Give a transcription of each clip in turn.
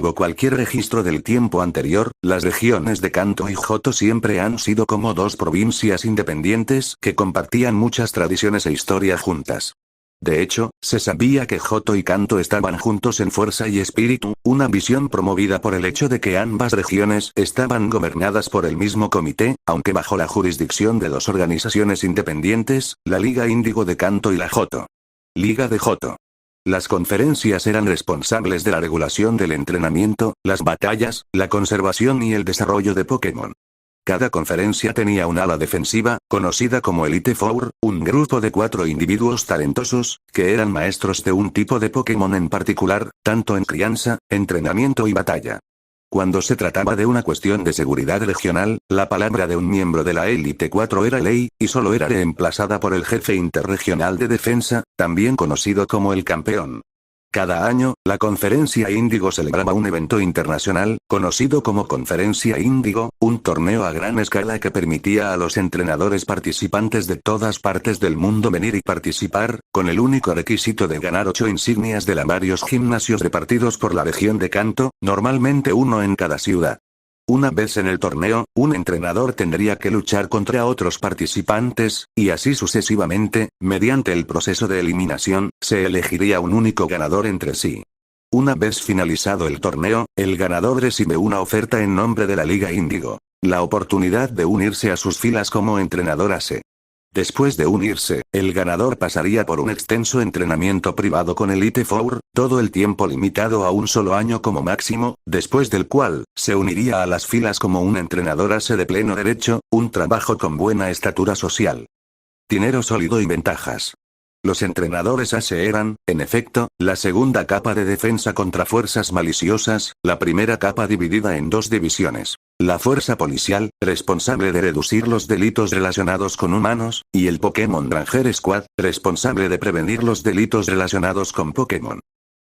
O cualquier registro del tiempo anterior, las regiones de Kanto y Johto siempre han sido como dos provincias independientes que compartían muchas tradiciones e historia juntas. De hecho, se sabía que Johto y Kanto estaban juntos en fuerza y espíritu, una visión promovida por el hecho de que ambas regiones estaban gobernadas por el mismo comité, aunque bajo la jurisdicción de dos organizaciones independientes, la Liga Índigo de Kanto y la Johto Liga de Johto. Las conferencias eran responsables de la regulación del entrenamiento, las batallas, la conservación y el desarrollo de Pokémon. Cada conferencia tenía un ala defensiva, conocida como Elite Four, un grupo de 4 individuos talentosos, que eran maestros de un tipo de Pokémon en particular, tanto en crianza, entrenamiento y batalla. Cuando se trataba de una cuestión de seguridad regional, la palabra de un miembro de la Elite 4 era ley, y solo era reemplazada por el jefe interregional de defensa, también conocido como el campeón. Cada año, la Conferencia Índigo celebraba un evento internacional, conocido como Conferencia Índigo, un torneo a gran escala que permitía a los entrenadores participantes de todas partes del mundo venir y participar, con el único requisito de ganar 8 insignias de varios gimnasios repartidos por la región de Kanto, normalmente uno en cada ciudad. Una vez en el torneo, un entrenador tendría que luchar contra otros participantes, y así sucesivamente, mediante el proceso de eliminación, se elegiría un único ganador entre sí. Una vez finalizado el torneo, el ganador recibe una oferta en nombre de la Liga Índigo, la oportunidad de unirse a sus filas como entrenador ACE. Después de unirse, el ganador pasaría por un extenso entrenamiento privado con Elite Four, todo el tiempo limitado a un solo año como máximo, después del cual, se uniría a las filas como un entrenador ACE de pleno derecho, un trabajo con buena estatura social. Dinero sólido y ventajas. Los entrenadores ACE eran, en efecto, la segunda capa de defensa contra fuerzas maliciosas, la primera capa dividida en dos divisiones. La fuerza policial, responsable de reducir los delitos relacionados con humanos, y el Pokémon Ranger Squad, responsable de prevenir los delitos relacionados con Pokémon.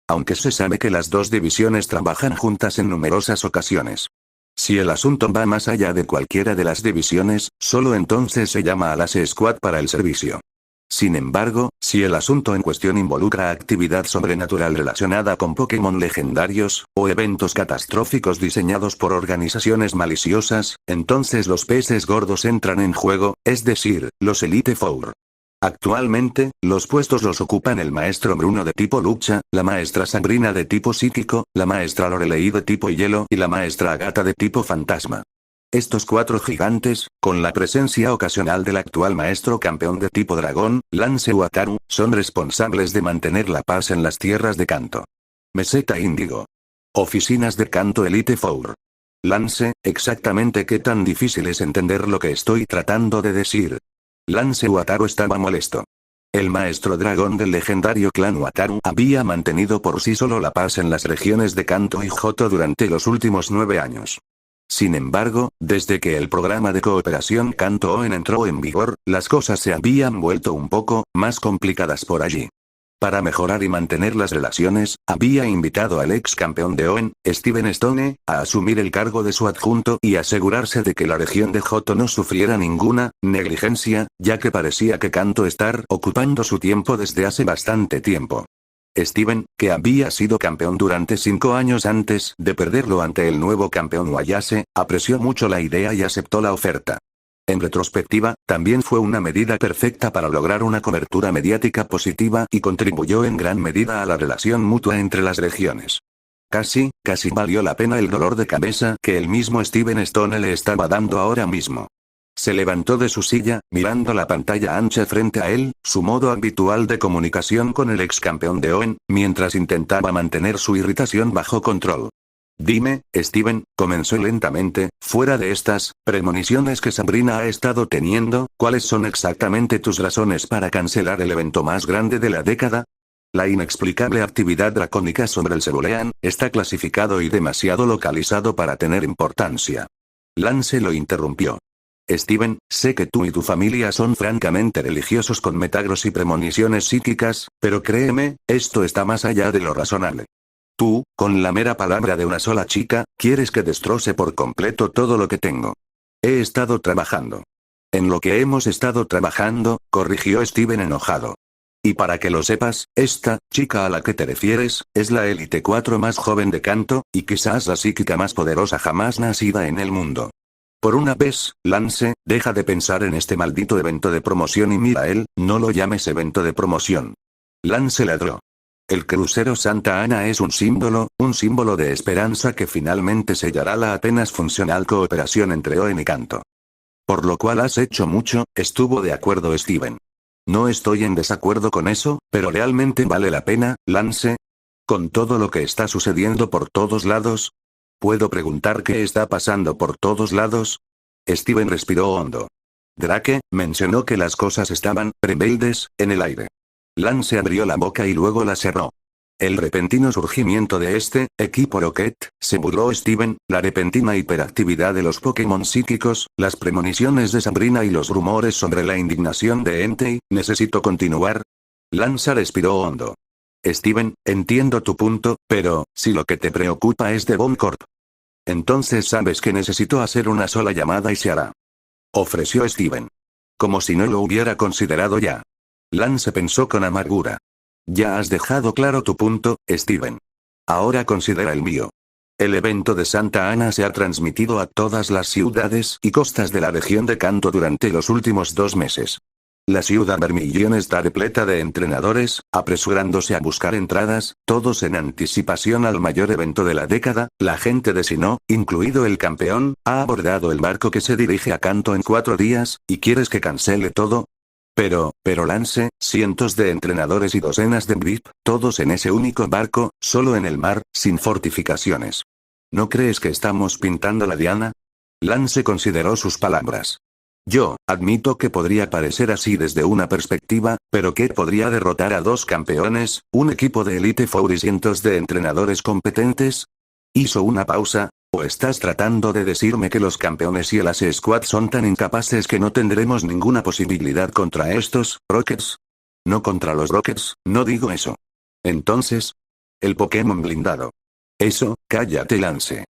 Aunque se sabe que las dos divisiones trabajan juntas en numerosas ocasiones. Si el asunto va más allá de cualquiera de las divisiones, solo entonces se llama al ACE Squad para el servicio. Sin embargo, si el asunto en cuestión involucra actividad sobrenatural relacionada con Pokémon legendarios, o eventos catastróficos diseñados por organizaciones maliciosas, entonces los peces gordos entran en juego, es decir, los Elite Four. Actualmente, los puestos los ocupan el maestro Bruno de tipo lucha, la maestra Sabrina de tipo psíquico, la maestra Lorelei de tipo hielo y la maestra Agatha de tipo fantasma. Estos 4 gigantes, con la presencia ocasional del actual maestro campeón de tipo dragón, Lance Wataru, son responsables de mantener la paz en las tierras de Kanto. Meseta Índigo. Oficinas de Kanto Elite Four. Lance, exactamente qué tan difícil es entender lo que estoy tratando de decir. Lance Wataru estaba molesto. El maestro dragón del legendario clan Wataru había mantenido por sí solo la paz en las regiones de Kanto y Johto durante los últimos 9 años. Sin embargo, desde que el programa de cooperación Kanto-Oen entró en vigor, las cosas se habían vuelto un poco más complicadas por allí. Para mejorar y mantener las relaciones, había invitado al ex campeón de Oen, Steven Stone, a asumir el cargo de su adjunto y asegurarse de que la región de Johto no sufriera ninguna negligencia, ya que parecía que Kanto estar ocupando su tiempo desde hace bastante tiempo. Steven, que había sido campeón durante 5 años antes de perderlo ante el nuevo campeón Wayase, apreció mucho la idea y aceptó la oferta. En retrospectiva, también fue una medida perfecta para lograr una cobertura mediática positiva y contribuyó en gran medida a la relación mutua entre las regiones. Casi valió la pena el dolor de cabeza que el mismo Steven Stone le estaba dando ahora mismo. Se levantó de su silla, mirando la pantalla ancha frente a él, su modo habitual de comunicación con el ex campeón de Oen, mientras intentaba mantener su irritación bajo control. Dime, Steven, comenzó lentamente, fuera de estas premoniciones que Sabrina ha estado teniendo, ¿cuáles son exactamente tus razones para cancelar el evento más grande de la década? La inexplicable actividad dracónica sobre el Cerulean está clasificado y demasiado localizado para tener importancia. Lance lo interrumpió. Steven, sé que tú y tu familia son francamente religiosos con Metagross y premoniciones psíquicas, pero créeme, esto está más allá de lo razonable. Tú, con la mera palabra de una sola chica, quieres que destroce por completo todo lo que tengo. He estado trabajando. En lo que hemos estado trabajando, corrigió Steven enojado. Y para que lo sepas, esta chica a la que te refieres, es la élite 4 más joven de Kanto, y quizás la psíquica más poderosa jamás nacida en el mundo. Por una vez, Lance, deja de pensar en este maldito evento de promoción y mira a él, no lo llames evento de promoción. Lance ladró. El crucero Santa Ana es un símbolo de esperanza que finalmente sellará la apenas funcional cooperación entre Oen y Kanto. Por lo cual has hecho mucho, estuvo de acuerdo Steven. No estoy en desacuerdo con eso, pero ¿realmente vale la pena, Lance? ¿Con todo lo que está sucediendo por todos lados? ¿Puedo preguntar qué está pasando por todos lados? Steven respiró hondo. Drake mencionó que las cosas estaban rebeldes en el aire. Lance abrió la boca y luego la cerró. El repentino surgimiento de este equipo Rocket, se burló Steven, la repentina hiperactividad de los Pokémon psíquicos, las premoniciones de Sabrina y los rumores sobre la indignación de Entei, ¿necesito continuar? Lance respiró hondo. Steven, entiendo tu punto, pero, si lo que te preocupa es Devon Corp. Entonces sabes que necesito hacer una sola llamada y se hará. Ofreció Steven. Como si no lo hubiera considerado ya. Lance pensó con amargura. Ya has dejado claro tu punto, Steven. Ahora considera el mío. El evento de Santa Ana se ha transmitido a todas las ciudades y costas de la región de Kanto durante los últimos 2 meses. La ciudad Vermillón está repleta de entrenadores, apresurándose a buscar entradas, todos en anticipación al mayor evento de la década. La gente de Sinnoh, incluido el campeón, ha abordado el barco que se dirige a Kanto en 4 días, ¿y quieres que cancele todo? Pero Lance, cientos de entrenadores y docenas de VIP, todos en ese único barco, solo en el mar, sin fortificaciones. ¿No crees que estamos pintando la diana? Lance consideró sus palabras. Yo, admito que podría parecer así desde una perspectiva, pero ¿qué podría derrotar a 2 campeones, un equipo de Elite Four y cientos de entrenadores competentes? Hizo una pausa. ¿O estás tratando de decirme que los campeones y el Ace Squad son tan incapaces que no tendremos ninguna posibilidad contra estos Rockets? No contra los Rockets, no digo eso. Entonces, el Pokémon blindado. Eso, cállate Lance.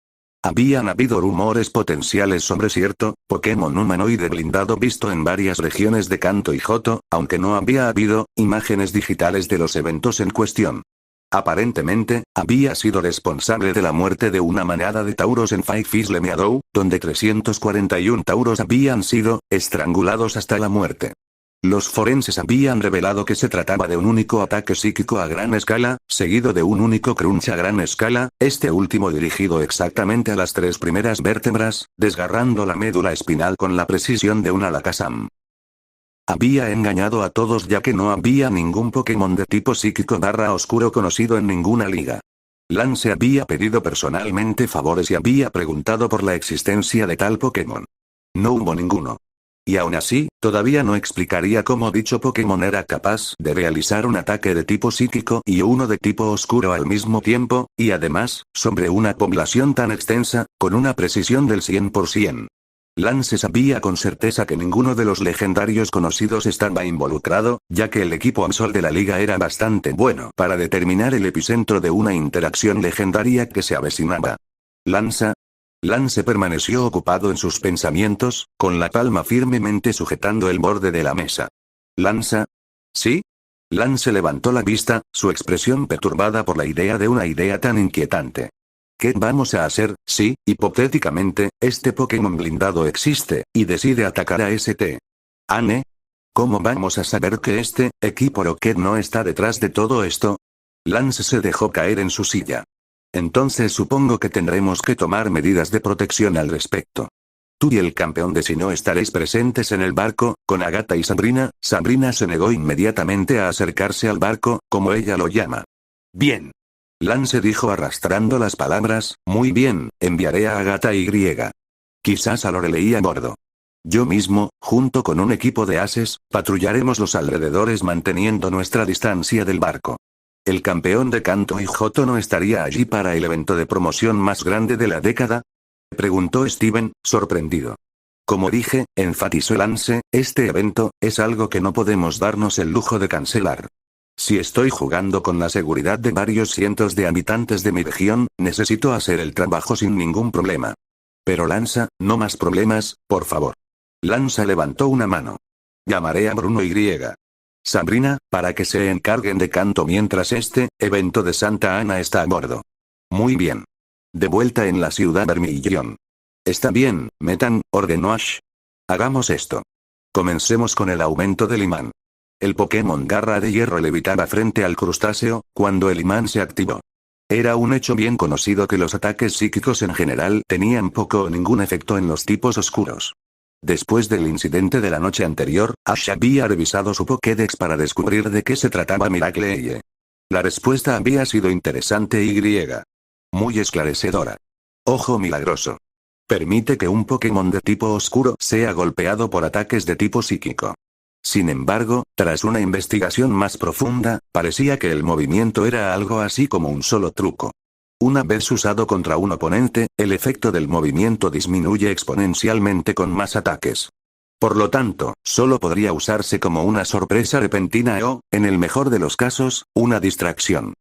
Habían habido rumores potenciales sobre cierto Pokémon humanoide blindado visto en varias regiones de Kanto y Johto, aunque no había habido imágenes digitales de los eventos en cuestión. Aparentemente, había sido responsable de la muerte de una manada de tauros en Five Isle Meadow, donde 341 tauros habían sido estrangulados hasta la muerte. Los forenses habían revelado que se trataba de un único ataque psíquico a gran escala, seguido de un único crunch a gran escala, este último dirigido exactamente a las 3 primeras vértebras, desgarrando la médula espinal con la precisión de un Alakazam. Había engañado a todos ya que no había ningún Pokémon de tipo psíquico / oscuro conocido en ninguna liga. Lance había pedido personalmente favores y había preguntado por la existencia de tal Pokémon. No hubo ninguno. Y aún así, todavía no explicaría cómo dicho Pokémon era capaz de realizar un ataque de tipo psíquico y uno de tipo oscuro al mismo tiempo, y además, sobre una población tan extensa, con una precisión del 100%. Lance sabía con certeza que ninguno de los legendarios conocidos estaba involucrado, ya que el equipo Absol de la liga era bastante bueno para determinar el epicentro de una interacción legendaria que se avecinaba. Lance permaneció ocupado en sus pensamientos, con la palma firmemente sujetando el borde de la mesa. ¿Lanza? ¿Sí? Lance levantó la vista, su expresión perturbada por la idea de una idea tan inquietante. ¿Qué vamos a hacer si, hipotéticamente, este Pokémon blindado existe, y decide atacar a St. Anne? ¿Cómo vamos a saber que este equipo Rocket no está detrás de todo esto? Lance se dejó caer en su silla. Entonces supongo que tendremos que tomar medidas de protección al respecto. Tú y el campeón de Sinnoh estaréis presentes en el barco, con Agatha y Sabrina. Sabrina se negó inmediatamente a acercarse al barco, como ella lo llama. Bien. Lance dijo arrastrando las palabras, muy bien, enviaré a Agatha y. Quizás a Lorelei a bordo. Yo mismo, junto con un equipo de ases, patrullaremos los alrededores manteniendo nuestra distancia del barco. ¿El campeón de Kanto y Johto no estaría allí para el evento de promoción más grande de la década? Preguntó Steven, sorprendido. Como dije, enfatizó Lance, este evento es algo que no podemos darnos el lujo de cancelar. Si estoy jugando con la seguridad de varios cientos de habitantes de mi región, necesito hacer el trabajo sin ningún problema. Pero Lanza, no más problemas, por favor. Lanza levantó una mano. Llamaré a Bruno y. Sabrina, para que se encarguen de Kanto mientras este evento de Santa Ana está a bordo. Muy bien. De vuelta en la ciudad Vermillón. Está bien, Metan, ordenó Ash. Hagamos esto. Comencemos con el aumento del imán. El Pokémon Garra de Hierro levitaba frente al crustáceo, cuando el imán se activó. Era un hecho bien conocido que los ataques psíquicos en general tenían poco o ningún efecto en los tipos oscuros. Después del incidente de la noche anterior, Ash había revisado su Pokédex para descubrir de qué se trataba Miracle. La respuesta había sido interesante y griega. Muy esclarecedora. Ojo milagroso. Permite que un Pokémon de tipo oscuro sea golpeado por ataques de tipo psíquico. Sin embargo, tras una investigación más profunda, parecía que el movimiento era algo así como un solo truco. Una vez usado contra un oponente, el efecto del movimiento disminuye exponencialmente con más ataques. Por lo tanto, solo podría usarse como una sorpresa repentina o, en el mejor de los casos, una distracción.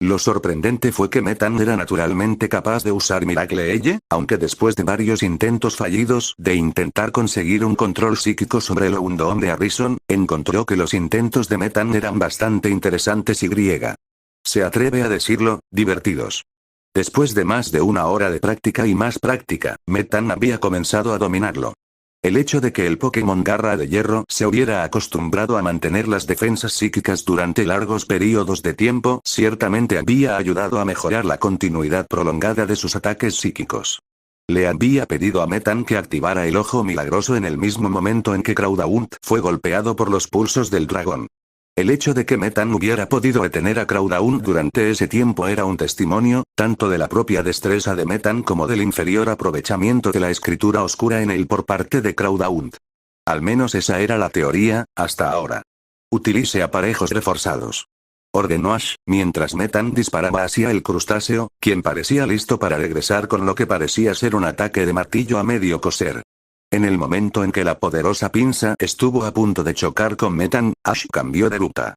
Lo sorprendente fue que Metan era naturalmente capaz de usar Miracle, aunque después de varios intentos fallidos de intentar conseguir un control psíquico sobre el Houndoom de Harrison, encontró que los intentos de Metan eran bastante interesantes y se atreve a decirlo, divertidos. Después de más de una hora de práctica y más práctica, Metan había comenzado a dominarlo. El hecho de que el Pokémon Garra de Hierro se hubiera acostumbrado a mantener las defensas psíquicas durante largos periodos de tiempo ciertamente había ayudado a mejorar la continuidad prolongada de sus ataques psíquicos. Le había pedido a Metan que activara el Ojo Milagroso en el mismo momento en que Craudaunt fue golpeado por los pulsos del dragón. El hecho de que Metan hubiera podido detener a Craudaunt durante ese tiempo era un testimonio, tanto de la propia destreza de Metan como del inferior aprovechamiento de la escritura oscura en él por parte de Craudaunt. Al menos esa era la teoría, hasta ahora. Utilice aparejos reforzados. Ordenó Ash, mientras Metan disparaba hacia el crustáceo, quien parecía listo para regresar con lo que parecía ser un ataque de martillo a medio coser. En el momento en que la poderosa pinza estuvo a punto de chocar con Metan, Ash cambió de ruta.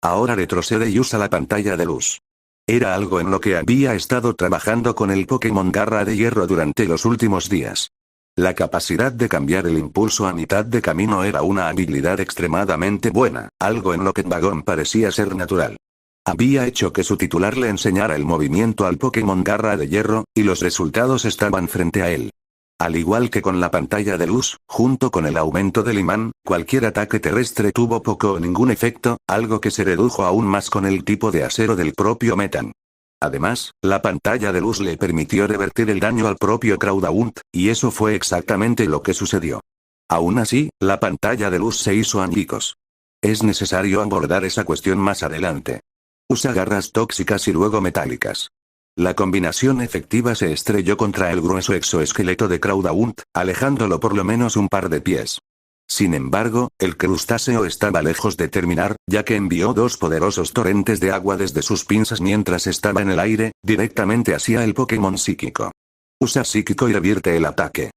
Ahora retrocede y usa la pantalla de luz. Era algo en lo que había estado trabajando con el Pokémon Garra de Hierro durante los últimos días. La capacidad de cambiar el impulso a mitad de camino era una habilidad extremadamente buena, algo en lo que Vagon parecía ser natural. Había hecho que su titular le enseñara el movimiento al Pokémon Garra de Hierro, y los resultados estaban frente a él. Al igual que con la pantalla de luz, junto con el aumento del imán, cualquier ataque terrestre tuvo poco o ningún efecto, algo que se redujo aún más con el tipo de acero del propio Metan. Además, la pantalla de luz le permitió revertir el daño al propio Craudaunt, y eso fue exactamente lo que sucedió. Aún así, la pantalla de luz se hizo añicos. Es necesario abordar esa cuestión más adelante. Usa garras tóxicas y luego metálicas. La combinación efectiva se estrelló contra el grueso exoesqueleto de Craudaunt, alejándolo por lo menos un par de pies. Sin embargo, el crustáceo estaba lejos de terminar, ya que envió dos poderosos torrentes de agua desde sus pinzas mientras estaba en el aire, directamente hacia el Pokémon psíquico. Usa psíquico y revierte el ataque.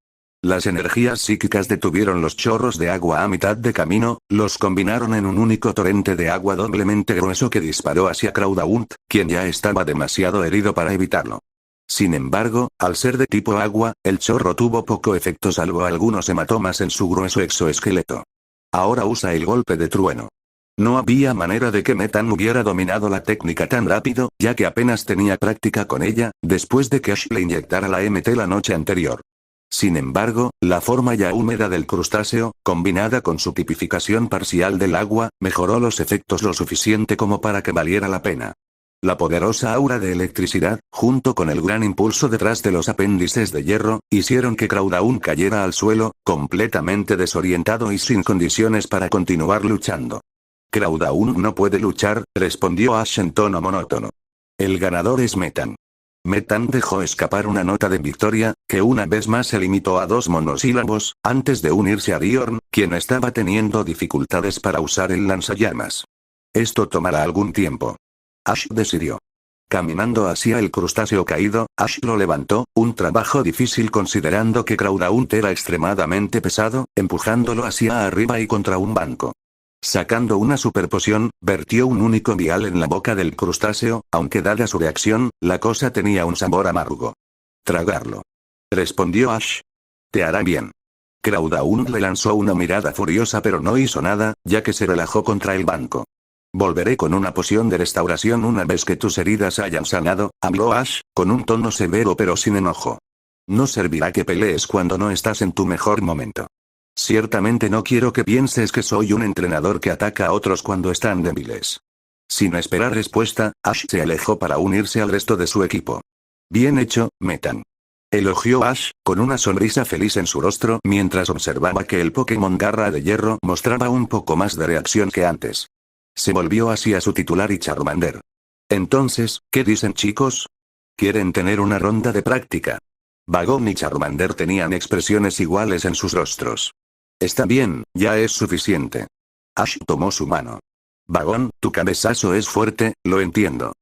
Las energías psíquicas detuvieron los chorros de agua a mitad de camino, los combinaron en un único torrente de agua doblemente grueso que disparó hacia Craudaunt, quien ya estaba demasiado herido para evitarlo. Sin embargo, al ser de tipo agua, el chorro tuvo poco efecto salvo algunos hematomas en su grueso exoesqueleto. Ahora usa el golpe de trueno. No había manera de que Metan hubiera dominado la técnica tan rápido, ya que apenas tenía práctica con ella, después de que Ash le inyectara la MT la noche anterior. Sin embargo, la forma ya húmeda del crustáceo, combinada con su tipificación parcial del agua, mejoró los efectos lo suficiente como para que valiera la pena. La poderosa aura de electricidad, junto con el gran impulso detrás de los apéndices de hierro, hicieron que Craudaunt cayera al suelo, completamente desorientado y sin condiciones para continuar luchando. Craudaunt no puede luchar, respondió Ash en tono monótono. El ganador es Metan. Metan dejó escapar una nota de victoria, que una vez más se limitó a 2 monosílabos, antes de unirse a Riorn, quien estaba teniendo dificultades para usar el lanzallamas. Esto tomará algún tiempo. Ash decidió. Caminando hacia el crustáceo caído, Ash lo levantó, un trabajo difícil considerando que Craudaunt era extremadamente pesado, empujándolo hacia arriba y contra un banco. Sacando una superpoción, vertió un único vial en la boca del crustáceo, aunque dada su reacción, la cosa tenía un sabor amargo. Tragarlo. Respondió Ash. Te hará bien. Crowdaund le lanzó una mirada furiosa pero no hizo nada, ya que se relajó contra el banco. Volveré con una poción de restauración una vez que tus heridas hayan sanado, habló Ash, con un tono severo pero sin enojo. No servirá que pelees cuando no estás en tu mejor momento. Ciertamente no quiero que pienses que soy un entrenador que ataca a otros cuando están débiles. Sin esperar respuesta, Ash se alejó para unirse al resto de su equipo. Bien hecho, Metan. Elogió Ash, con una sonrisa feliz en su rostro mientras observaba que el Pokémon Garra de Hierro mostraba un poco más de reacción que antes. Se volvió hacia su titular y Charmander. Entonces, ¿qué dicen chicos? ¿Quieren tener una ronda de práctica? Bagón y Charmander tenían expresiones iguales en sus rostros. Está bien, ya es suficiente. Ash tomó su mano. Bagón, tu cabezazo es fuerte, lo entiendo.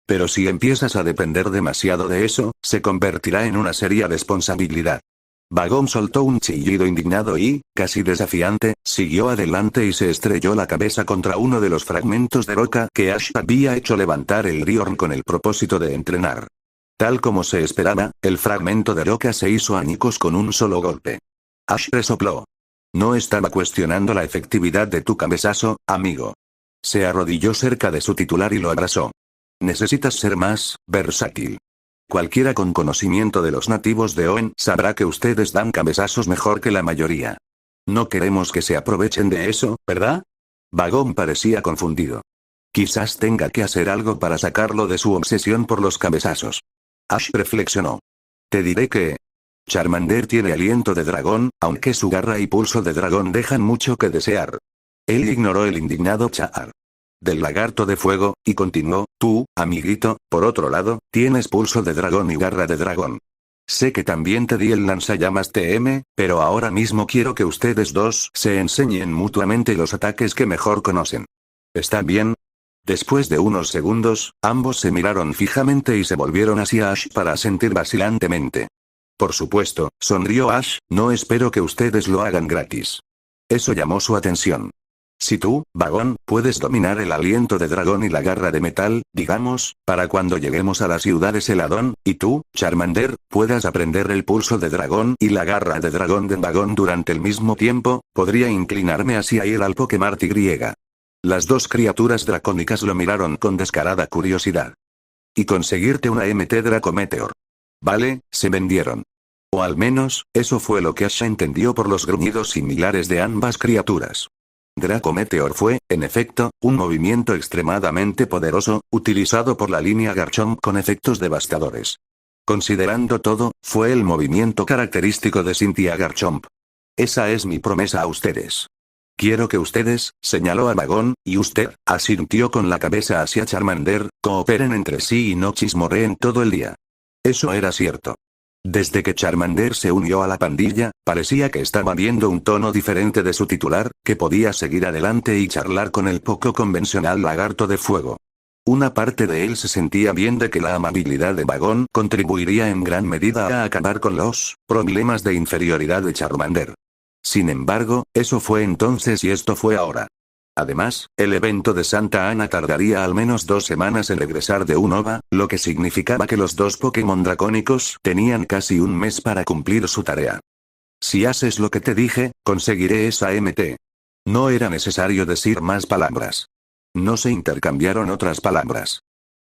Pero si empiezas a depender demasiado de eso, se convertirá en una seria responsabilidad. Bagón soltó un chillido indignado y, casi desafiante, siguió adelante y se estrelló la cabeza contra uno de los fragmentos de roca que Ash había hecho levantar el Riorn con el propósito de entrenar. Tal como se esperaba, el fragmento de roca se hizo añicos con un solo golpe. Ash resopló. No estaba cuestionando la efectividad de tu cabezazo, amigo. Se arrodilló cerca de su titular y lo abrazó. Necesitas ser más versátil. Cualquiera con conocimiento de los nativos de Hoenn sabrá que ustedes dan cabezazos mejor que la mayoría. No queremos que se aprovechen de eso, ¿verdad? Bagón parecía confundido. Quizás tenga que hacer algo para sacarlo de su obsesión por los cabezazos. Ash reflexionó. Te diré que Charmander tiene aliento de dragón, aunque su garra y pulso de dragón dejan mucho que desear. Él ignoró el indignado Char. Del lagarto de fuego, y continuó, tú, amiguito, por otro lado, tienes pulso de dragón y garra de dragón. Sé que también te di el lanzallamas TM, pero ahora mismo quiero que ustedes dos se enseñen mutuamente los ataques que mejor conocen. ¿Está bien? Después de unos segundos, ambos se miraron fijamente y se volvieron hacia Ash para asentir vacilantemente. Por supuesto, sonrió Ash, no espero que ustedes lo hagan gratis. Eso llamó su atención. Si tú, Bagón, puedes dominar el aliento de dragón y la garra de metal, digamos, para cuando lleguemos a la ciudad de Celadón, y tú, Charmander, puedas aprender el pulso de dragón y la garra de dragón de Bagón durante el mismo tiempo, podría inclinarme hacia ir al Pokémon griega. Las dos criaturas dracónicas lo miraron con descarada curiosidad. Y conseguirte una MT Draco Meteor. Vale, se vendieron. O al menos, eso fue lo que Ash entendió por los gruñidos similares de ambas criaturas. Draco Meteor fue, en efecto, un movimiento extremadamente poderoso, utilizado por la línea Garchomp con efectos devastadores. Considerando todo, fue el movimiento característico de Cynthia Garchomp. Esa es mi promesa a ustedes. Quiero que ustedes, señaló a Bagón, y usted, asintió con la cabeza hacia Charmander, cooperen entre sí y no chismorreen todo el día. Eso era cierto. Desde que Charmander se unió a la pandilla, parecía que estaba viendo un tono diferente de su titular, que podía seguir adelante y charlar con el poco convencional lagarto de fuego. Una parte de él se sentía bien de que la amabilidad de Bagón contribuiría en gran medida a acabar con los problemas de inferioridad de Charmander. Sin embargo, eso fue entonces y esto fue ahora. Además, el evento de Santa Ana tardaría al menos 2 semanas en regresar de Unova, lo que significaba que los dos Pokémon dracónicos tenían casi un mes para cumplir su tarea. Si haces lo que te dije, conseguiré esa MT. No era necesario decir más palabras. No se intercambiaron otras palabras.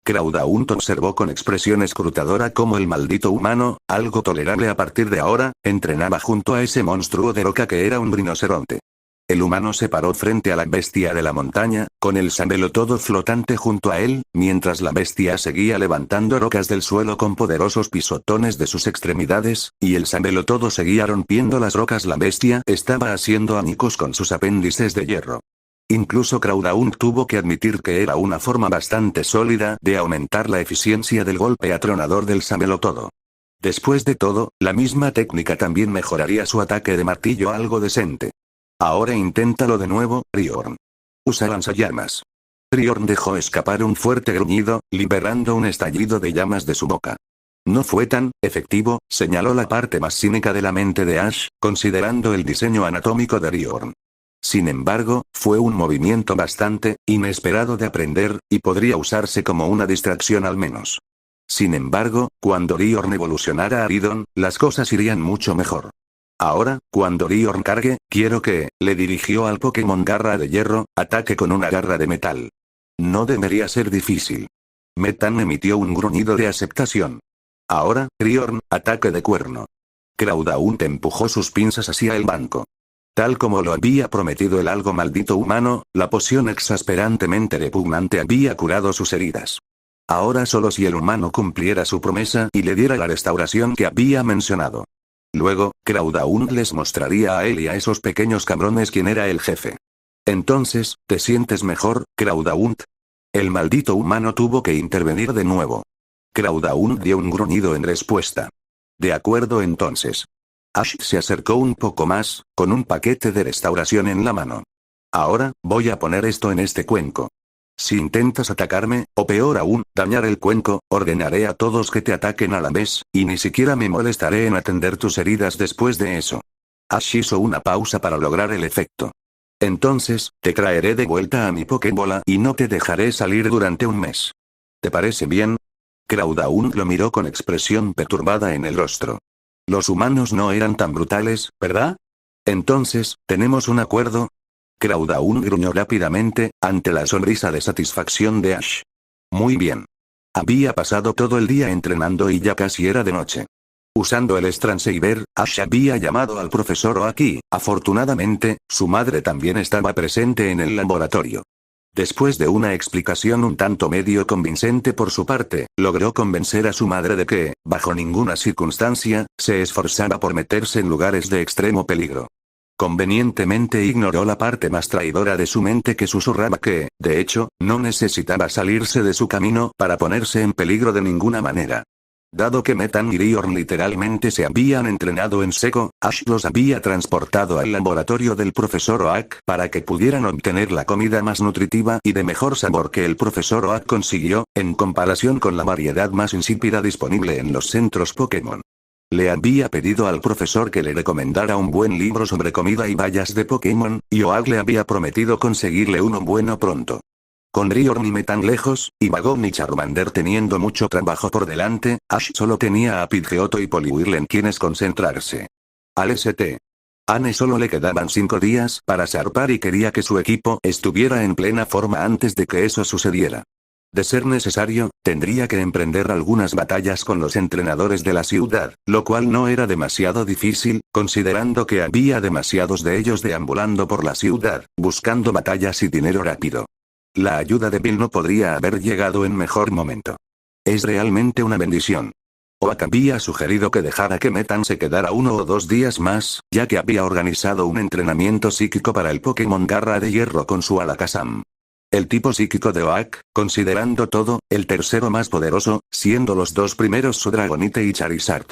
Crowdaund observó con expresión escrutadora cómo el maldito humano, algo tolerable a partir de ahora, entrenaba junto a ese monstruo de roca que era un rinoceronte. El humano se paró frente a la bestia de la montaña, con el Sabelotodo flotante junto a él, mientras la bestia seguía levantando rocas del suelo con poderosos pisotones de sus extremidades, y el Sabelotodo seguía rompiendo las rocas. La bestia estaba haciendo añicos con sus apéndices de hierro. Incluso Crowdaund tuvo que admitir que era una forma bastante sólida de aumentar la eficiencia del golpe atronador del Sabelotodo. Después de todo, la misma técnica también mejoraría su ataque de martillo algo decente. Ahora inténtalo de nuevo, Riorn. Usa lanzallamas. Riorn dejó escapar un fuerte gruñido, liberando un estallido de llamas de su boca. No fue tan efectivo, señaló la parte más cínica de la mente de Ash, considerando el diseño anatómico de Riorn. Sin embargo, fue un movimiento bastante inesperado de aprender, y podría usarse como una distracción al menos. Sin embargo, cuando Riorn evolucionara a Aridon, las cosas irían mucho mejor. Ahora, cuando Riorn cargue, quiero que, le dirigió al Pokémon Garra de Hierro, ataque con una garra de metal. No debería ser difícil. Metan emitió un gruñido de aceptación. Ahora, Riorn, ataque de cuerno. Crawdaunt empujó sus pinzas hacia el banco. Tal como lo había prometido el algo maldito humano, la poción exasperantemente repugnante había curado sus heridas. Ahora solo si el humano cumpliera su promesa y le diera la restauración que había mencionado. Luego, Crawdaunt les mostraría a él y a esos pequeños cabrones quién era el jefe. Entonces, ¿te sientes mejor, Crawdaunt? El maldito humano tuvo que intervenir de nuevo. Crawdaunt dio un gruñido en respuesta. De acuerdo entonces. Ash se acercó un poco más, con un paquete de restauración en la mano. Ahora, voy a poner esto en este cuenco. Si intentas atacarme, o peor aún, dañar el cuenco, ordenaré a todos que te ataquen a la vez, y ni siquiera me molestaré en atender tus heridas después de eso. Ash hizo una pausa para lograr el efecto. Entonces, te traeré de vuelta a mi Pokébola y no te dejaré salir durante un mes. ¿Te parece bien? Crawdaunt lo miró con expresión perturbada en el rostro. Los humanos no eran tan brutales, ¿verdad? Entonces, ¿tenemos un acuerdo? Crawdaunt gruñó rápidamente, ante la sonrisa de satisfacción de Ash. Muy bien. Había pasado todo el día entrenando y ya casi era de noche. Usando el Strand-Saber, Ash había llamado al profesor Oak y, afortunadamente, su madre también estaba presente en el laboratorio. Después de una explicación un tanto medio convincente por su parte, logró convencer a su madre de que, bajo ninguna circunstancia, se esforzara por meterse en lugares de extremo peligro. Convenientemente ignoró la parte más traidora de su mente que susurraba que, de hecho, no necesitaba salirse de su camino para ponerse en peligro de ninguna manera. Dado que Metan y Riorn literalmente se habían entrenado en seco, Ash los había transportado al laboratorio del profesor Oak para que pudieran obtener la comida más nutritiva y de mejor sabor que el profesor Oak consiguió, en comparación con la variedad más insípida disponible en los centros Pokémon. Le había pedido al profesor que le recomendara un buen libro sobre comida y bayas de Pokémon, y Oak le había prometido conseguirle uno bueno pronto. Con Riorn y Metan lejos, y Bagon y Charmander teniendo mucho trabajo por delante, Ash solo tenía a Pidgeotto y Poliwhirl en quienes concentrarse. Al St. Anne solo le quedaban 5 días para zarpar y quería que su equipo estuviera en plena forma antes de que eso sucediera. De ser necesario, tendría que emprender algunas batallas con los entrenadores de la ciudad, lo cual no era demasiado difícil, considerando que había demasiados de ellos deambulando por la ciudad, buscando batallas y dinero rápido. La ayuda de Bill no podría haber llegado en mejor momento. Es realmente una bendición. Oak había sugerido que dejara que Metan se quedara 1 o 2 días más, ya que había organizado un entrenamiento psíquico para el Pokémon Garra de Hierro con su Alakazam. El tipo psíquico de Oak, considerando todo, el tercero más poderoso, siendo los 2 primeros su Dragonite y Charizard.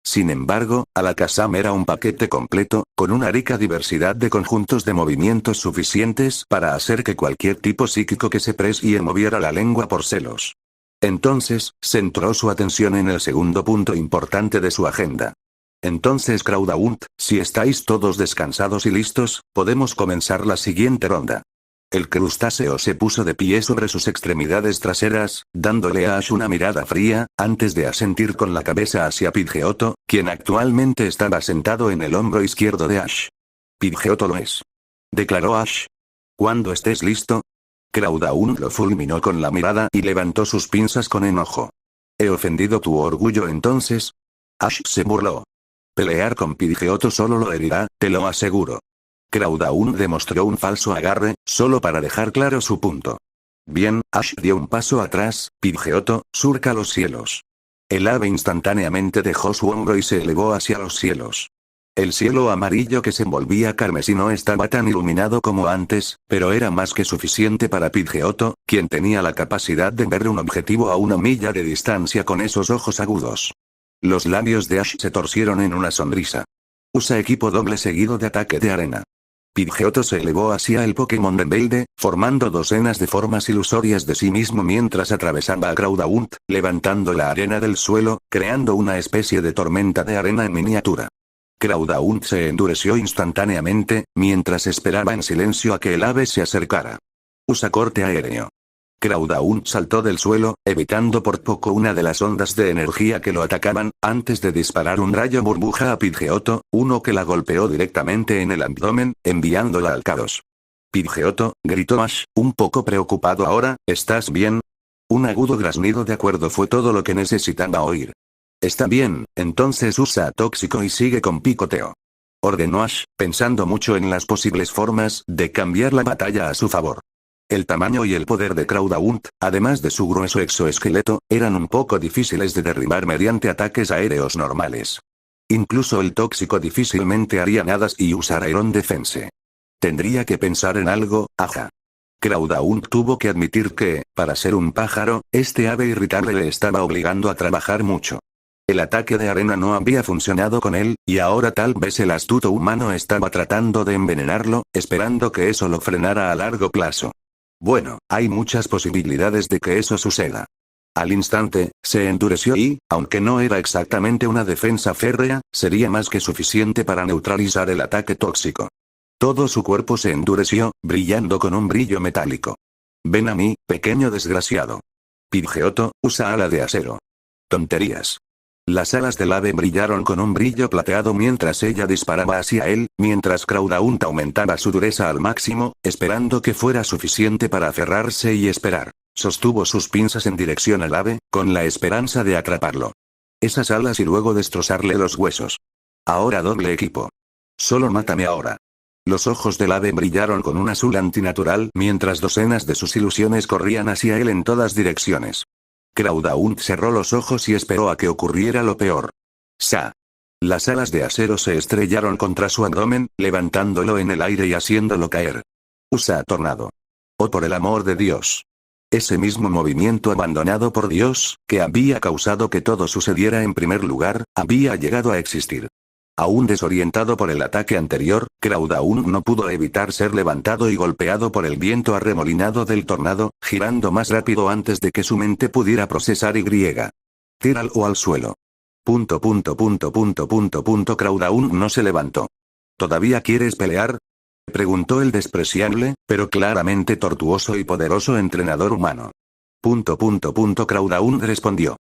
Sin embargo, Alakazam era un paquete completo, con una rica diversidad de conjuntos de movimientos suficientes para hacer que cualquier tipo psíquico que se precie moviera la lengua por celos. Entonces, centró su atención en el segundo punto importante de su agenda. Entonces Crawdaunt, si estáis todos descansados y listos, podemos comenzar la siguiente ronda. El crustáceo se puso de pie sobre sus extremidades traseras, dándole a Ash una mirada fría, antes de asentir con la cabeza hacia Pidgeotto, quien actualmente estaba sentado en el hombro izquierdo de Ash. Pidgeotto lo es. Declaró Ash. Cuando estés listo. Crawdaunt lo fulminó con la mirada y levantó sus pinzas con enojo. ¿He ofendido tu orgullo entonces? Ash se burló. Pelear con Pidgeotto solo lo herirá, te lo aseguro. Crawdaunt demostró un falso agarre, solo para dejar claro su punto. Bien, Ash dio un paso atrás. Pidgeotto, surca los cielos. El ave instantáneamente dejó su hombro y se elevó hacia los cielos. El cielo amarillo que se envolvía carmesí no estaba tan iluminado como antes, pero era más que suficiente para Pidgeotto, quien tenía la capacidad de ver un objetivo a 1 milla de distancia con esos ojos agudos. Los labios de Ash se torcieron en una sonrisa. Usa equipo doble seguido de ataque de arena. Pidgeotto se elevó hacia el Pokémon rebelde, formando docenas de formas ilusorias de sí mismo mientras atravesaba a Crawdaunt, levantando la arena del suelo, creando una especie de tormenta de arena en miniatura. Crawdaunt se endureció instantáneamente, mientras esperaba en silencio a que el ave se acercara. Usa corte aéreo. Crowdaunt saltó del suelo, evitando por poco una de las ondas de energía que lo atacaban, antes de disparar un rayo burbuja a Pidgeotto, uno que la golpeó directamente en el abdomen, enviándola al caos. Pidgeotto, gritó Ash, un poco preocupado ahora, ¿estás bien? Un agudo graznido de acuerdo fue todo lo que necesitaba oír. Está bien, entonces usa tóxico y sigue con picoteo. Ordenó Ash, pensando mucho en las posibles formas de cambiar la batalla a su favor. El tamaño y el poder de Crowdaunt, además de su grueso exoesqueleto, eran un poco difíciles de derribar mediante ataques aéreos normales. Incluso el tóxico difícilmente haría nada y usar Iron Defense. Tendría que pensar en algo, aja. Crowdaunt tuvo que admitir que, para ser un pájaro, este ave irritable le estaba obligando a trabajar mucho. El ataque de arena no había funcionado con él, y ahora tal vez el astuto humano estaba tratando de envenenarlo, esperando que eso lo frenara a largo plazo. Bueno, hay muchas posibilidades de que eso suceda. Al instante, se endureció y, aunque no era exactamente una defensa férrea, sería más que suficiente para neutralizar el ataque tóxico. Todo su cuerpo se endureció, brillando con un brillo metálico. Ven a mí, pequeño desgraciado. Pidgeotto, usa ala de acero. Tonterías. Las alas del ave brillaron con un brillo plateado mientras ella disparaba hacia él, mientras Crowdaunt aumentaba su dureza al máximo, esperando que fuera suficiente para aferrarse y esperar. Sostuvo sus pinzas en dirección al ave, con la esperanza de atraparlo. Esas alas y luego destrozarle los huesos. Ahora doble equipo. Solo mátame ahora. Los ojos del ave brillaron con un azul antinatural mientras docenas de sus ilusiones corrían hacia él en todas direcciones. Crowdaunt cerró los ojos y esperó a que ocurriera lo peor. ¡Sa! Las alas de acero se estrellaron contra su abdomen, levantándolo en el aire y haciéndolo caer. Usa tornado. ¡Oh, por el amor de Dios! Ese mismo movimiento abandonado por Dios, que había causado que todo sucediera en primer lugar, había llegado a existir. Aún desorientado por el ataque anterior, Crowdaunt no pudo evitar ser levantado y golpeado por el viento arremolinado del tornado, girando más rápido antes de que su mente pudiera procesar y. Tíralo al suelo. Crowdaunt no se levantó. ¿Todavía quieres pelear? Preguntó el despreciable, pero claramente tortuoso y poderoso entrenador humano. Crowdaunt respondió.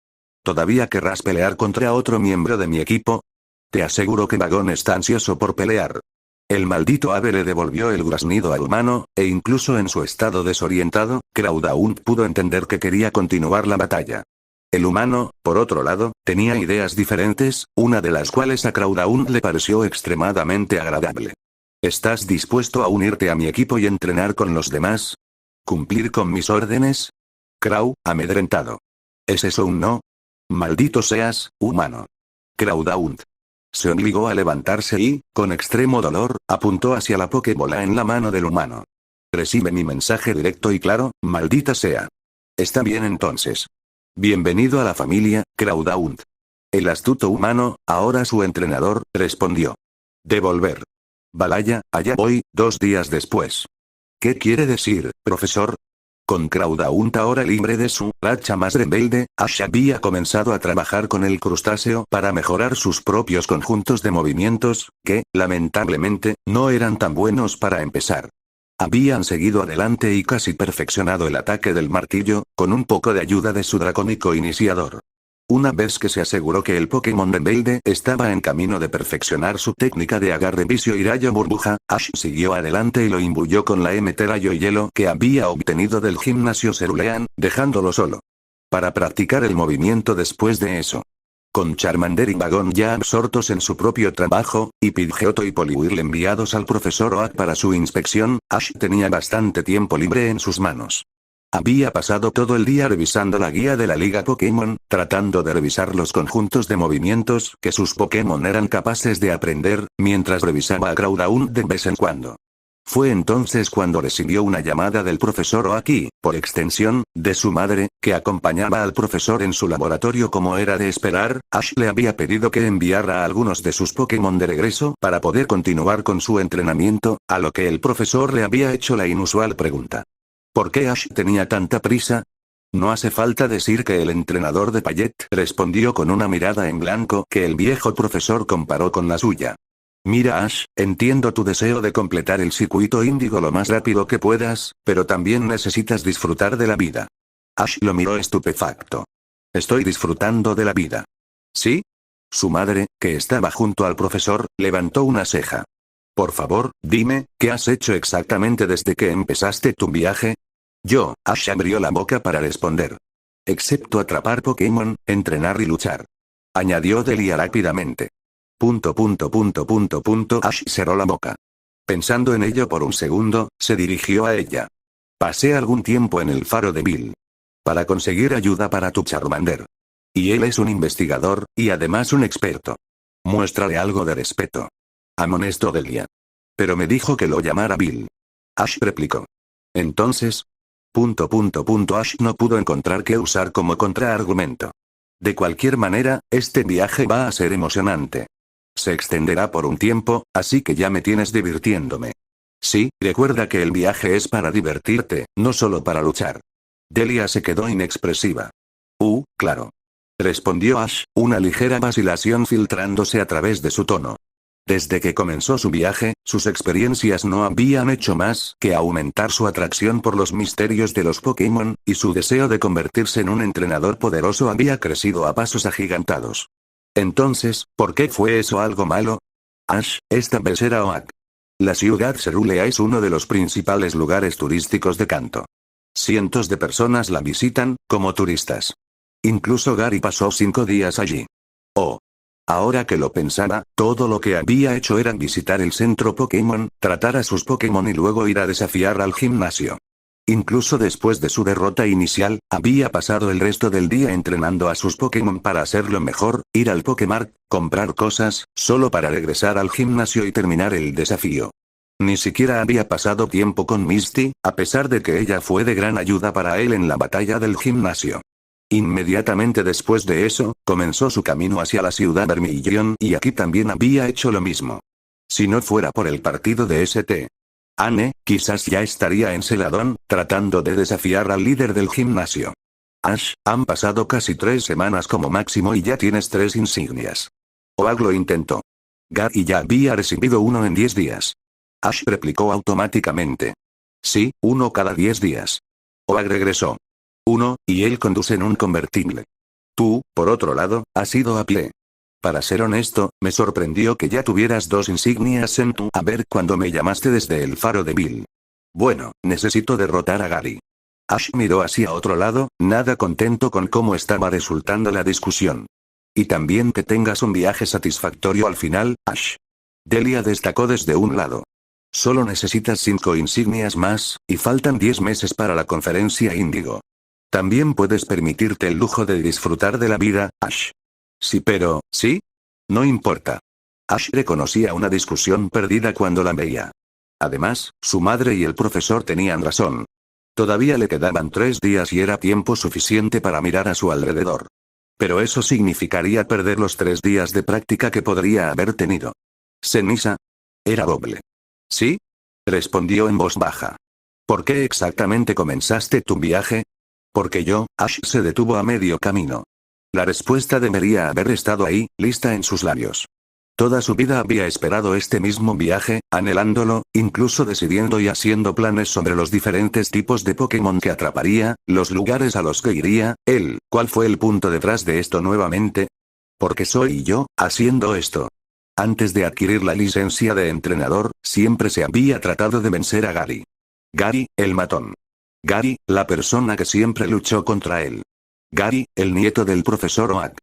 ¿Todavía querrás pelear contra otro miembro de mi equipo? Te aseguro que Vagón está ansioso por pelear. El maldito ave le devolvió el graznido al humano, e incluso en su estado desorientado, Crowdaunt pudo entender que quería continuar la batalla. El humano, por otro lado, tenía ideas diferentes, una de las cuales a Crowdaunt le pareció extremadamente agradable. ¿Estás dispuesto a unirte a mi equipo y entrenar con los demás? ¿Cumplir con mis órdenes? Crow, amedrentado. ¿Es eso un no? Maldito seas, humano. Crowdaunt se obligó a levantarse y, con extremo dolor, apuntó hacia la Pokébola en la mano del humano. Recibe mi mensaje directo y claro, maldita sea. Está bien entonces. Bienvenido a la familia, Crowdaunt. El astuto humano, ahora su entrenador, respondió. Devolver. Balaya, allá voy, 2 días después. ¿Qué quiere decir, profesor? Con Crowdaunt ahora libre de su racha más rebelde, Ash había comenzado a trabajar con el crustáceo para mejorar sus propios conjuntos de movimientos, que, lamentablemente, no eran tan buenos para empezar. Habían seguido adelante y casi perfeccionado el ataque del martillo, con un poco de ayuda de su dracónico iniciador. Una vez que se aseguró que el Pokémon rebelde estaba en camino de perfeccionar su técnica de agarre vicio y rayo burbuja, Ash siguió adelante y lo imbuyó con la MT rayo hielo que había obtenido del gimnasio Cerulean, dejándolo solo. Para practicar el movimiento después de eso. Con Charmander y Vagón ya absortos en su propio trabajo, y Pidgeotto y Poliwhirl enviados al profesor Oak para su inspección, Ash tenía bastante tiempo libre en sus manos. Había pasado todo el día revisando la guía de la Liga Pokémon, tratando de revisar los conjuntos de movimientos que sus Pokémon eran capaces de aprender, mientras revisaba a Crowdaunt de vez en cuando. Fue entonces cuando recibió una llamada del profesor Oak y, por extensión, de su madre, que acompañaba al profesor en su laboratorio como era de esperar. Ash le había pedido que enviara a algunos de sus Pokémon de regreso para poder continuar con su entrenamiento, a lo que el profesor le había hecho la inusual pregunta. ¿Por qué Ash tenía tanta prisa? No hace falta decir que el entrenador de Payet respondió con una mirada en blanco que el viejo profesor comparó con la suya. Mira Ash, entiendo tu deseo de completar el circuito índigo lo más rápido que puedas, pero también necesitas disfrutar de la vida. Ash lo miró estupefacto. Estoy disfrutando de la vida. ¿Sí? Su madre, que estaba junto al profesor, levantó una ceja. Por favor, dime, ¿qué has hecho exactamente desde que empezaste tu viaje? Ash abrió la boca para responder. Excepto atrapar Pokémon, entrenar y luchar. Añadió Delia rápidamente. Ash cerró la boca. Pensando en ello por un segundo, se dirigió a ella. Pasé algún tiempo en el faro de Bill. Para conseguir ayuda para tu Charmander. Y él es un investigador, y además un experto. Muéstrale algo de respeto. Amonestó Delia. Pero me dijo que lo llamara Bill. Ash replicó. Entonces. Ash no pudo encontrar qué usar como contraargumento. De cualquier manera, este viaje va a ser emocionante. Se extenderá por un tiempo, así que ya me tienes divirtiéndome. Sí, recuerda que el viaje es para divertirte, no solo para luchar. Delia se quedó inexpresiva. Claro. Respondió Ash, una ligera vacilación filtrándose a través de su tono. Desde que comenzó su viaje, sus experiencias no habían hecho más que aumentar su atracción por los misterios de los Pokémon, y su deseo de convertirse en un entrenador poderoso había crecido a pasos agigantados. Entonces, ¿por qué fue eso algo malo? Ash, esta vez era Oak. La ciudad cerúlea es uno de los principales lugares turísticos de Kanto. Cientos de personas la visitan, como turistas. Incluso Gary pasó 5 días allí. Ahora que lo pensaba, todo lo que había hecho era visitar el centro Pokémon, tratar a sus Pokémon y luego ir a desafiar al gimnasio. Incluso después de su derrota inicial, había pasado el resto del día entrenando a sus Pokémon para hacerlo mejor, ir al Pokémart, comprar cosas, solo para regresar al gimnasio y terminar el desafío. Ni siquiera había pasado tiempo con Misty, a pesar de que ella fue de gran ayuda para él en la batalla del gimnasio. Inmediatamente después de eso, comenzó su camino hacia la ciudad Vermillón y aquí también había hecho lo mismo. Si no fuera por el partido de St. Anne, quizás ya estaría en Celadón, tratando de desafiar al líder del gimnasio. Ash, han pasado casi 3 semanas como máximo y ya tienes 3 insignias. Oak lo intentó. Gary ya había recibido uno en 10 días. Ash replicó automáticamente. Sí, uno cada 10 días. Oak regresó. Y él conduce en un convertible. Tú, por otro lado, has ido a pie. Para ser honesto, me sorprendió que ya tuvieras 2 insignias en tu haber cuando me llamaste desde el faro de Bill. Bueno, necesito derrotar a Gary. Ash miró hacia otro lado, nada contento con cómo estaba resultando la discusión. Y también que tengas un viaje satisfactorio al final, Ash. Delia destacó desde un lado. Solo necesitas 5 insignias más, y faltan 10 meses para la conferencia Índigo. También puedes permitirte el lujo de disfrutar de la vida, Ash. Sí, pero, ¿sí? No importa. Ash reconocía una discusión perdida cuando la veía. Además, su madre y el profesor tenían razón. Todavía le quedaban 3 días y era tiempo suficiente para mirar a su alrededor. Pero eso significaría perder los 3 días de práctica que podría haber tenido. ¿Ceniza? Era doble. ¿Sí? Respondió en voz baja. ¿Por qué exactamente comenzaste tu viaje? Porque Ash se detuvo a medio camino. La respuesta debería haber estado ahí, lista en sus labios. Toda su vida había esperado este mismo viaje, anhelándolo, incluso decidiendo y haciendo planes sobre los diferentes tipos de Pokémon que atraparía, los lugares a los que iría, él. ¿Cuál fue el punto detrás de esto nuevamente? Porque soy yo, haciendo esto. Antes de adquirir la licencia de entrenador, siempre se había tratado de vencer a Gary. Gary, el matón. Gary, la persona que siempre luchó contra él. Gary, el nieto del profesor Oak.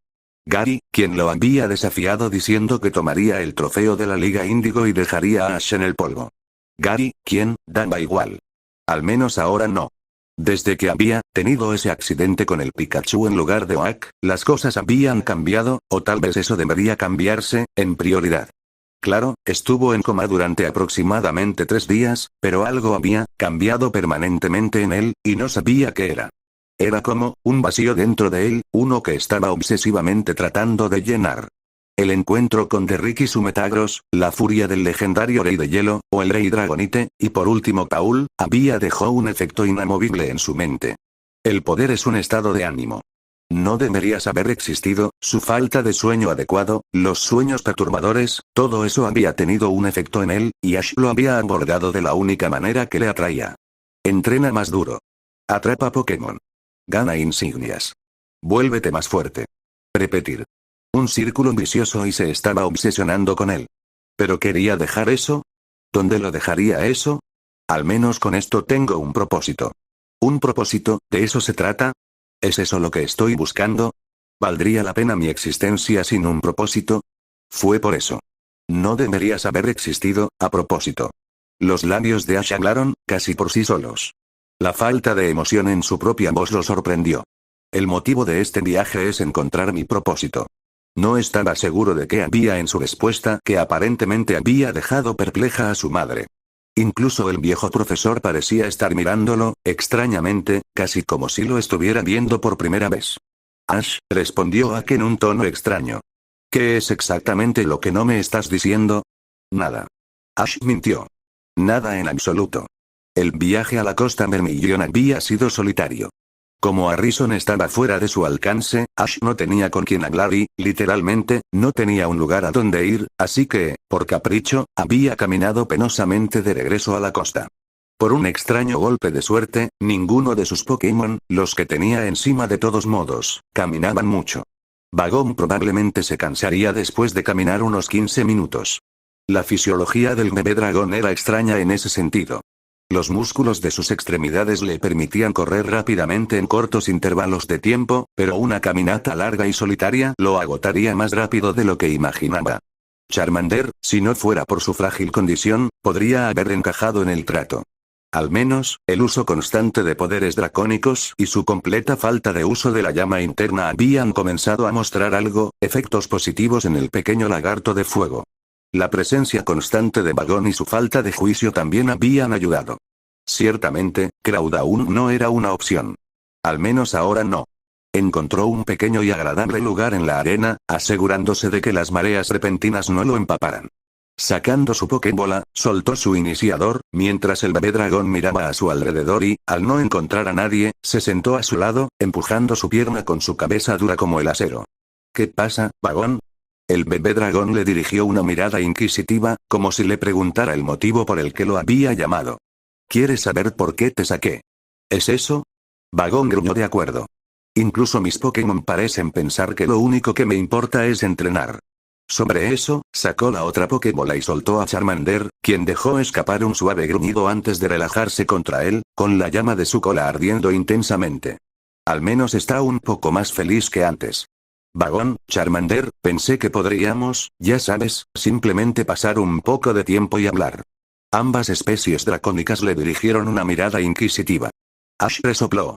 Gary, quien lo había desafiado diciendo que tomaría el trofeo de la Liga Índigo y dejaría a Ash en el polvo. Gary, quien, daba igual. Al menos ahora no. Desde que había tenido ese accidente con el Pikachu en lugar de Oak, las cosas habían cambiado, o tal vez eso debería cambiarse, en prioridad. Claro, estuvo en coma durante aproximadamente 3 días, pero algo había cambiado permanentemente en él, y no sabía qué era. Era como un vacío dentro de él, uno que estaba obsesivamente tratando de llenar. El encuentro con Derrick y su Metagross, la furia del legendario Rey de Hielo, o el Rey Dragonite, y por último Paul, había dejado un efecto inamovible en su mente. El poder es un estado de ánimo. No deberías haber existido, su falta de sueño adecuado, los sueños perturbadores, todo eso había tenido un efecto en él, y Ash lo había abordado de la única manera que le atraía. Entrena más duro. Atrapa Pokémon. Gana insignias. Vuélvete más fuerte. Repetir. Un círculo vicioso y se estaba obsesionando con él. ¿Pero quería dejar eso? ¿Dónde lo dejaría eso? Al menos con esto tengo un propósito. ¿Un propósito, de eso se trata? ¿Es eso lo que estoy buscando? ¿Valdría la pena mi existencia sin un propósito? Fue por eso. No deberías haber existido, a propósito. Los labios de Ash hablaron, casi por sí solos. La falta de emoción en su propia voz lo sorprendió. El motivo de este viaje es encontrar mi propósito. No estaba seguro de qué había en su respuesta que aparentemente había dejado perpleja a su madre. Incluso el viejo profesor parecía estar mirándolo, extrañamente, casi como si lo estuviera viendo por primera vez. Ash, respondió Ak en un tono extraño. ¿Qué es exactamente lo que no me estás diciendo? Nada. Ash mintió. Nada en absoluto. El viaje a la costa Vermilion había sido solitario. Como Harrison estaba fuera de su alcance, Ash no tenía con quien hablar y, literalmente, no tenía un lugar a donde ir, así que, por capricho, había caminado penosamente de regreso a la costa. Por un extraño golpe de suerte, ninguno de sus Pokémon, los que tenía encima de todos modos, caminaban mucho. Bagón probablemente se cansaría después de caminar unos 15 minutos. La fisiología del bebé dragón era extraña en ese sentido. Los músculos de sus extremidades le permitían correr rápidamente en cortos intervalos de tiempo, pero una caminata larga y solitaria lo agotaría más rápido de lo que imaginaba. Charmander, si no fuera por su frágil condición, podría haber encajado en el trato. Al menos, el uso constante de poderes dracónicos y su completa falta de uso de la llama interna habían comenzado a mostrar algo, efectos positivos en el pequeño lagarto de fuego. La presencia constante de Bagón y su falta de juicio también habían ayudado. Ciertamente, Cloud aún no era una opción. Al menos ahora no. Encontró un pequeño y agradable lugar en la arena, asegurándose de que las mareas repentinas no lo empaparan. Sacando su Pokébola, soltó su iniciador, mientras el bebé dragón miraba a su alrededor y, al no encontrar a nadie, se sentó a su lado, empujando su pierna con su cabeza dura como el acero. ¿Qué pasa, Bagón? El bebé dragón le dirigió una mirada inquisitiva, como si le preguntara el motivo por el que lo había llamado. ¿Quieres saber por qué te saqué? ¿Es eso? Bagón gruñó de acuerdo. Incluso mis Pokémon parecen pensar que lo único que me importa es entrenar. Sobre eso, sacó la otra Pokébola y soltó a Charmander, quien dejó escapar un suave gruñido antes de relajarse contra él, con la llama de su cola ardiendo intensamente. Al menos está un poco más feliz que antes. Bagón, Charmander, pensé que podríamos, ya sabes, simplemente pasar un poco de tiempo y hablar. Ambas especies dracónicas le dirigieron una mirada inquisitiva. Ash resopló.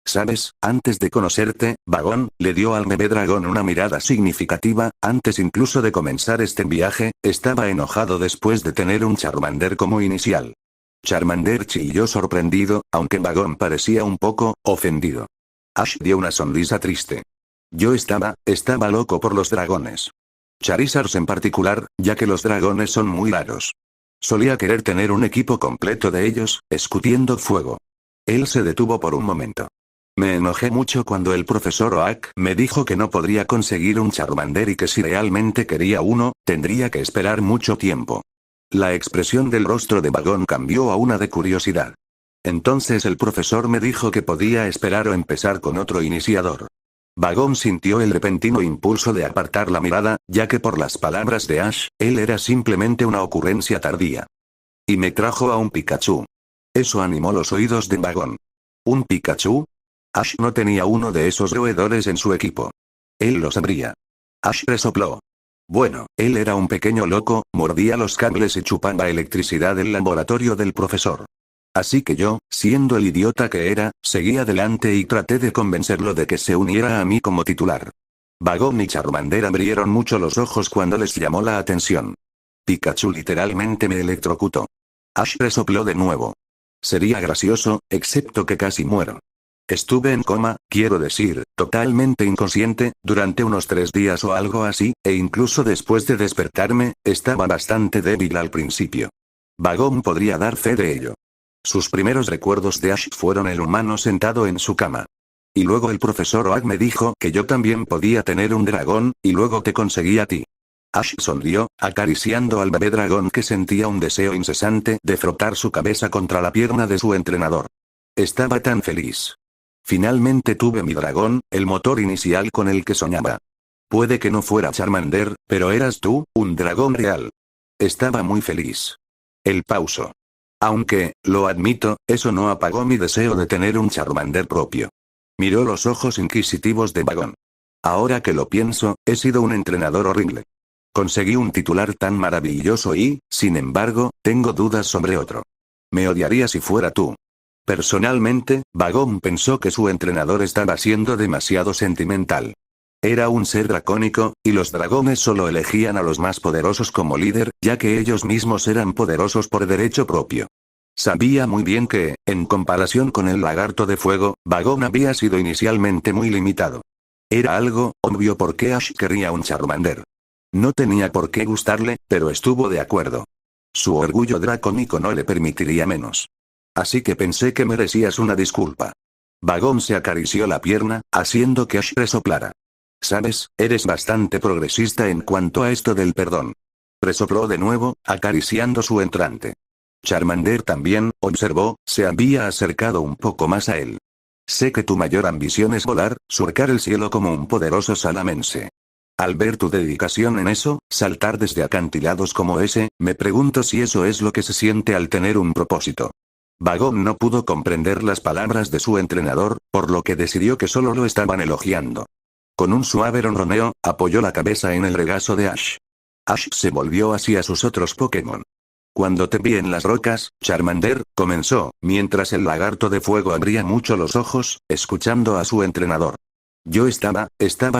Sabes, antes de conocerte, Bagón, le dio al bebé dragón una mirada significativa, antes incluso de comenzar este viaje, estaba enojado después de tener un Charmander como inicial. Charmander chilló sorprendido, aunque Bagón parecía un poco, ofendido. Ash dio una sonrisa triste. Yo estaba loco por los dragones. Charizards en particular, ya que los dragones son muy raros. Solía querer tener un equipo completo de ellos, escupiendo fuego. Él se detuvo por un momento. Me enojé mucho cuando el profesor Oak me dijo que no podría conseguir un Charmander y que si realmente quería uno, tendría que esperar mucho tiempo. La expresión del rostro de Bagón cambió a una de curiosidad. Entonces el profesor me dijo que podía esperar o empezar con otro iniciador. Bagón sintió el repentino impulso de apartar la mirada, ya que por las palabras de Ash, él era simplemente una ocurrencia tardía. Y me trajo a un Pikachu. Eso animó los oídos de Bagón. ¿Un Pikachu? Ash no tenía uno de esos roedores en su equipo. Él lo sabría. Ash resopló. Bueno, él era un pequeño loco, mordía los cables y chupaba electricidad del laboratorio del profesor. Así que yo, siendo el idiota que era, seguí adelante y traté de convencerlo de que se uniera a mí como titular. Bagón y Charmander abrieron mucho los ojos cuando les llamó la atención. Pikachu literalmente me electrocutó. Ash resopló de nuevo. Sería gracioso, excepto que casi muero. Estuve en coma, quiero decir, totalmente inconsciente, durante unos 3 días o algo así, e incluso después de despertarme, estaba bastante débil al principio. Bagón podría dar fe de ello. Sus primeros recuerdos de Ash fueron el humano sentado en su cama. Y luego el profesor Oak me dijo que yo también podía tener un dragón, y luego te conseguí a ti. Ash sonrió, acariciando al bebé dragón que sentía un deseo incesante de frotar su cabeza contra la pierna de su entrenador. Estaba tan feliz. Finalmente tuve mi dragón, el motor inicial con el que soñaba. Puede que no fuera Charmander, pero eras tú, un dragón real. Estaba muy feliz. El pauso. Aunque, lo admito, eso no apagó mi deseo de tener un Charmander propio. Miró los ojos inquisitivos de Vagón. Ahora que lo pienso, he sido un entrenador horrible. Conseguí un titular tan maravilloso y, sin embargo, tengo dudas sobre otro. Me odiaría si fuera tú. Personalmente, Vagón pensó que su entrenador estaba siendo demasiado sentimental. Era un ser dracónico, y los dragones solo elegían a los más poderosos como líder, ya que ellos mismos eran poderosos por derecho propio. Sabía muy bien que, en comparación con el lagarto de fuego, Vagón había sido inicialmente muy limitado. Era algo obvio por qué Ash quería un Charmander. No tenía por qué gustarle, pero estuvo de acuerdo. Su orgullo dracónico no le permitiría menos. Así que pensé que merecías una disculpa. Vagón se acarició la pierna, haciendo que Ash resoplara. Sabes, eres bastante progresista en cuanto a esto del perdón. Resopló de nuevo, acariciando su entrante. Charmander también, observó, se había acercado un poco más a él. Sé que tu mayor ambición es volar, surcar el cielo como un poderoso salamense. Al ver tu dedicación en eso, saltar desde acantilados como ese, me pregunto si eso es lo que se siente al tener un propósito. Vagón no pudo comprender las palabras de su entrenador, por lo que decidió que solo lo estaban elogiando. Con un suave ronroneo, apoyó la cabeza en el regazo de Ash. Ash se volvió hacia sus otros Pokémon. Cuando te vi en las rocas, Charmander, comenzó, mientras el lagarto de fuego abría mucho los ojos, escuchando a su entrenador. Yo estaba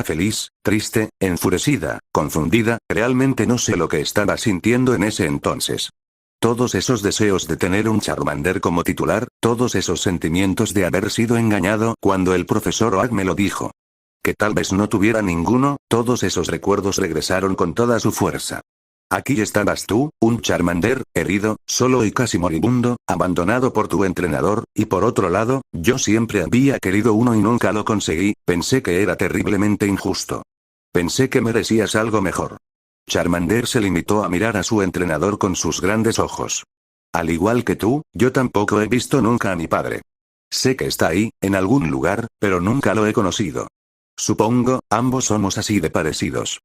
feliz, triste, enfurecida, confundida, realmente no sé lo que estaba sintiendo en ese entonces. Todos esos deseos de tener un Charmander como titular, todos esos sentimientos de haber sido engañado cuando el profesor Oak me lo dijo. Que tal vez no tuviera ninguno, todos esos recuerdos regresaron con toda su fuerza. Aquí estabas tú, un Charmander, herido, solo y casi moribundo, abandonado por tu entrenador, y por otro lado, yo siempre había querido uno y nunca lo conseguí, pensé que era terriblemente injusto. Pensé que merecías algo mejor. Charmander se limitó a mirar a su entrenador con sus grandes ojos. Al igual que tú, yo tampoco he visto nunca a mi padre. Sé que está ahí, en algún lugar, pero nunca lo he conocido. Supongo, ambos somos así de parecidos.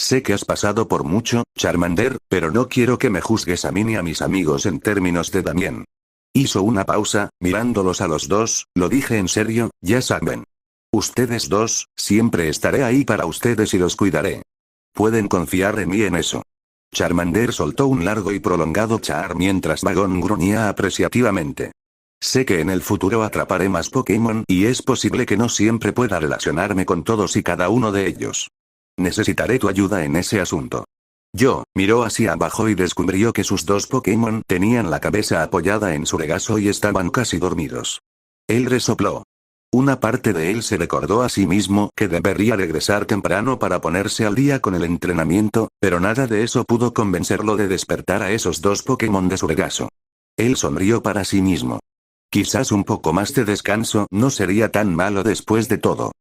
Sé que has pasado por mucho, Charmander, pero no quiero que me juzgues a mí ni a mis amigos en términos de Damien. Hizo una pausa, mirándolos a los dos, lo dije en serio, ya saben. Ustedes dos, siempre estaré ahí para ustedes y los cuidaré. Pueden confiar en mí en eso. Charmander soltó un largo y prolongado char mientras Vagón gruñía apreciativamente. Sé que en el futuro atraparé más Pokémon y es posible que no siempre pueda relacionarme con todos y cada uno de ellos. Necesitaré tu ayuda en ese asunto. Yo, miró hacia abajo y descubrió que sus dos Pokémon tenían la cabeza apoyada en su regazo y estaban casi dormidos. Él resopló. Una parte de él se recordó a sí mismo que debería regresar temprano para ponerse al día con el entrenamiento, pero nada de eso pudo convencerlo de despertar a esos dos Pokémon de su regazo. Él sonrió para sí mismo. Quizás un poco más de descanso no sería tan malo después de todo.